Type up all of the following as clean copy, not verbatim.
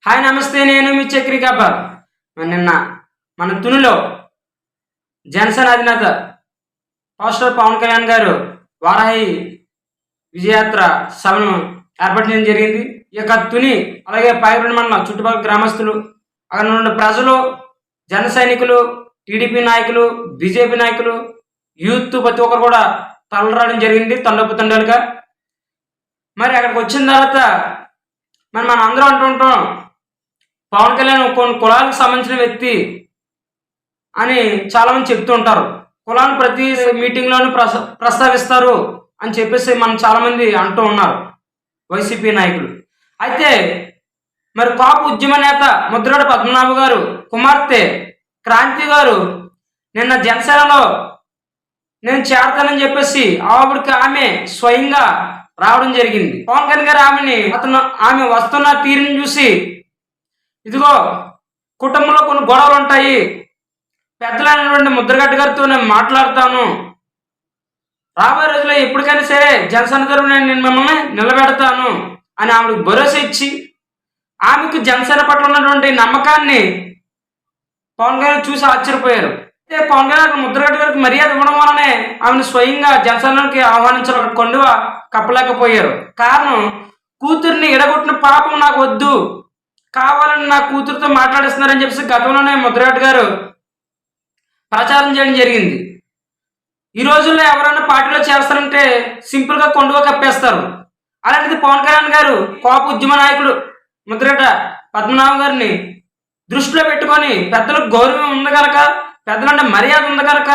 Hi నమస్తే, నేను మీ Chakri kebab. నిన్న మన తునిలో జనసేన అధినేత పాస్టర్ పవన్ కళ్యాణ్ గారు వారాహి విజయయాత్ర సభను ఏర్పాటు చేయడం జరిగింది. ఈ యొక్క తుని అలాగే పాయపడి మండలం చుట్టుపక్కల గ్రామస్తులు, అక్కడ నుండి ప్రజలు, జన సైనికులు, టీడీపీ నాయకులు, బీజేపీ నాయకులు, యూత్ ప్రతి ఒక్కరు కూడా తలరావడం జరిగింది తండోపుతండాలుగా. మరి అక్కడికి వచ్చిన తర్వాత మనం అందరం అంటుంటాం, పవన్ కళ్యాణ్ కొన్ని కులాలకు సంబంధించిన వ్యక్తి అని చాలామంది చెప్తూ ఉంటారు. కులాన్ని ప్రతి మీటింగ్లోనూ ప్రస్తావిస్తారు అని చెప్పేసి మనం చాలామంది అంటూ ఉన్నారు వైసీపీ నాయకులు. అయితే మరి కాపు ఉద్యమ నేత ముద్రగడ పద్మనాభ గారు కుమార్తె క్రాంతి గారు నిన్న జనసేనలో నేను చేరతానని చెప్పేసి ఆవిడకి ఆమె స్వయంగా రావడం జరిగింది. పవన్ కళ్యాణ్ గారు ఆమె వస్తున్న తీరుని చూసి, ఇదిగో కుటుంబంలో కొన్ని గొడవలు ఉంటాయి, పెద్దలైనటువంటి ముద్రగడ్డ గారితో నేను మాట్లాడతాను, రాబోయే రోజుల్లో ఎప్పటికైనా సరే జనసేన తరఫున నేను మిమ్మల్ని నిలబెడతాను అని ఆవిడకి భరోసా ఇచ్చి, ఆమెకు జనసేన పట్ల ఉన్నటువంటి నమ్మకాన్ని పవన్ కళ్యాణ్ చూసి ఆశ్చర్యపోయారు. అయితే పవన్ కళ్యాణ్ ముద్రగడ్డ గారికి మర్యాద ఇవ్వడం వల్లనే ఆమెను స్వయంగా జనసేనకి ఆహ్వానించారు, కొండువ కప్పలేకపోయారు. కారణం, కూతుర్ని ఎడగొట్టిన పాపం నాకు వద్దు, కావాలని నా కూతురుతో మాట్లాడిస్తున్నారని చెప్పేసి గతంలోనే ముద్రగడ్డ గారు ప్రచారం చేయడం జరిగింది. ఈ రోజుల్లో ఎవరైనా పార్టీలో చేస్తారంటే సింపుల్గా కొండువ కప్పేస్తారు. అలాంటిది పవన్ కళ్యాణ్ గారు కోప ఉద్యమ నాయకుడు ముద్రగడ్డ పద్మనాభ గారిని దృష్టిలో పెట్టుకొని, పెద్దలకు గౌరవం ఉంది కనుక, పెద్దలంటే మర్యాద ఉంది కనుక,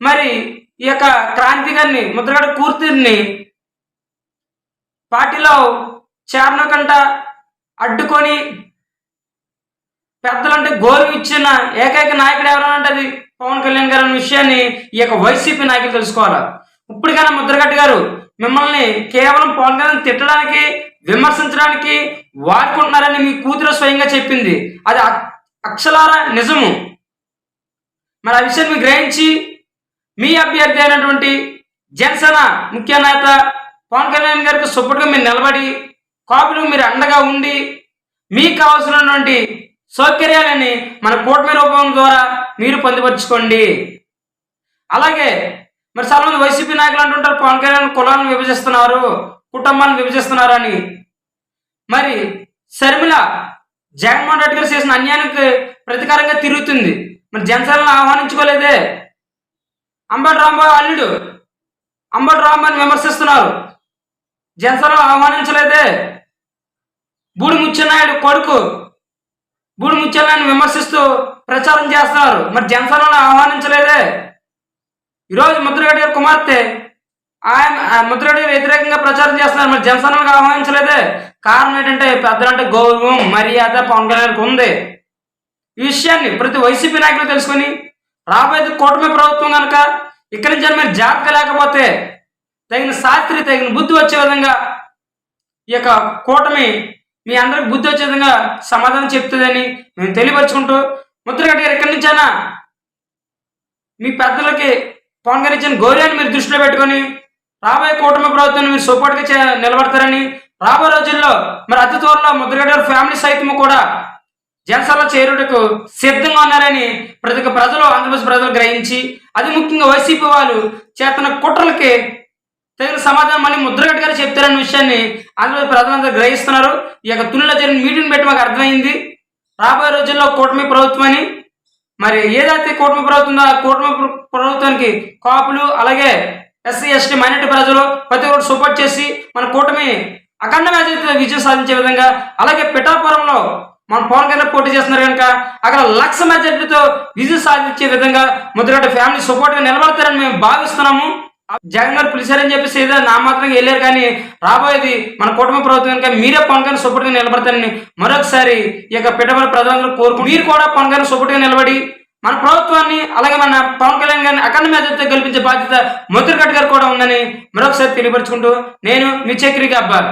మరి ఈ యొక్క క్రాంతి గారిని ముద్రగడ్డ కూతురిని పార్టీలో చేరనకంట అడ్డుకొని, పెద్దలంటే గౌరవం ఇచ్చిన ఏకైక నాయకుడు ఎవరనంటే అది పవన్ కళ్యాణ్ గారు అనే విషయాన్ని ఈ యొక్క వైసీపీ నాయకులు తెలుసుకోవాలి. ఇప్పటికైనా ముద్రగడ్డ గారు మిమ్మల్ని కేవలం పవన్ కళ్యాణ్ తిట్టడానికి, విమర్శించడానికి వాడుకుంటున్నారని మీ కూతురు స్వయంగా చెప్పింది. అది అక్షరాల నిజము. మరి ఆ విషయాన్ని గ్రహించి మీ అభ్యర్థి అయినటువంటి జనసేన ముఖ్య నేత పవన్ కళ్యాణ్ గారికి సపోర్ట్గా మీరు నిలబడి, కాపులకు మీరు అండగా ఉండి, మీకు కావాల్సినటువంటి సౌకర్యాలని మన కూటమి రూపం ద్వారా మీరు పొందుపరుచుకోండి. అలాగే మరి చాలామంది వైసీపీ నాయకులు అంటుంటారు, పవన్ కళ్యాణ్ కులాలను విభజిస్తున్నారు, కుటుంబాలను విభజిస్తున్నారు అని. మరి శర్మిల జగన్మోహన్ రెడ్డి గారు చేసిన అన్యాయానికి ప్రతీకారంగా తిరుగుతుంది. మరి జనసేనను ఆహ్వానించుకోలేదే. అంబటి రాంబాబు అల్లుడు అంబటి రాంబాబుని విమర్శిస్తున్నారు, జనసేనను ఆహ్వానించలేదే. బూడి ముచ్చెన్నాయుడు కొడుకు బూడి ముచ్చెన్నాయుడిని విమర్శిస్తూ ప్రచారం చేస్తున్నారు, మరి జనసేనను ఆహ్వానించలేదే. ఈరోజు ముద్రగడ్డ గారి కుమార్తె ముద్రగడ్డ గారు వ్యతిరేకంగా ప్రచారం చేస్తున్నారు, మరి జనసేనకు ఆహ్వానించలేదే. కారణం ఏంటంటే పెద్దలంటే గౌరవం, మర్యాద పవన్ కళ్యాణ్కి ఉంది. ఈ విషయాన్ని ప్రతి వైసీపీ నాయకులు తెలుసుకొని, రాబోయేది కూటమి ప్రభుత్వం కనుక ఇక్కడి నుంచి మీరు జాగ్రత్త లేకపోతే తగిన శాస్త్రి, తగిన బుద్ధి వచ్చే విధంగా ఈ యొక్క కూటమి మీ అందరికి బుద్ధి వచ్చే విధంగా సమాధానం చెప్తుందని మేము తెలియపరుచుకుంటూ, ముద్రగడ్డ గారు ఇక్కడి నుంచైనా మీ పెద్దలకి పవన్ గారు ఇచ్చిన గౌరవాన్ని మీరు దృష్టిలో పెట్టుకొని రాబోయే కూటమి ప్రభుత్వాన్ని మీరు సపోర్ట్గా నిలబడతారని, రాబోయే రోజుల్లో మరి అతి త్వరలో ముద్రగడ్డ గారి ఫ్యామిలీ సైతం కూడా జనసేనలో చేరుటకు సిద్ధంగా ఉన్నారని ప్రతి ఒక్క ప్రజలు, ఆంధ్రప్రదేశ్ ప్రజలు గ్రహించి, అది ముఖ్యంగా వైసీపీ వాళ్ళు చేస్తున్న కుట్రలకి తగిన సమాధానం మళ్ళీ ముద్రగడ్డ గారు చెప్తారనే విషయాన్ని ఆంధ్రప్రదేశ్ ప్రజలందరూ గ్రహిస్తున్నారు. ఈ యొక్క తునిలో జరిగిన మీటింగ్ పెట్టి మాకు అర్థమైంది, రాబోయే రోజుల్లో కూటమి ప్రభుత్వం అని. మరి ఏదైతే కూటమి ప్రభుత్వం ఉందో ఆ కూటమి ప్రభుత్వానికి కాపులు, అలాగే ఎస్సీ ఎస్టీ మైనారిటీ ప్రజలు ప్రతి ఒక్కరు సపోర్ట్ చేసి మన కూటమి అఖండ మెజారిటీతో విజయం సాధించే విధంగా, అలాగే పిఠాపురంలో మన పవన్ కళ్యాణ్ పోటీ చేస్తున్నారు కనుక అక్కడ 1,00,000 మెజారిటీతో విజయం సాధించే విధంగా ముద్రగడ్డ ఫ్యామిలీ సపోర్ట్గా నిలబడతారని మేము భావిస్తున్నాము. జగన్ గారు పిలిచారని చెప్పేసి ఏదో నామాత్రంగా వెళ్ళారు, కానీ రాబోయేది మన కుటుంబ ప్రభుత్వం కనుక మీరే పవన్ కళ్యాణ్ సపోర్ట్గా నిలబడతారని మరొకసారి ఈ యొక్క పిఠాపురం ప్రజలందరూ కోరుకుంటూ, మీరు కూడా పవన్ కళ్యాణ్ సపోర్ట్గా నిలబడి మన ప్రభుత్వాన్ని, అలాగే మన పవన్ కళ్యాణ్ గారిని అఖండ మెజారిటీతో గెలిపించే బాధ్యత ముద్రగడ్డ గారు కూడా ఉందని మరొకసారి తెలియపరుచుకుంటూ, నేను మీ చక్రి కబాబ్.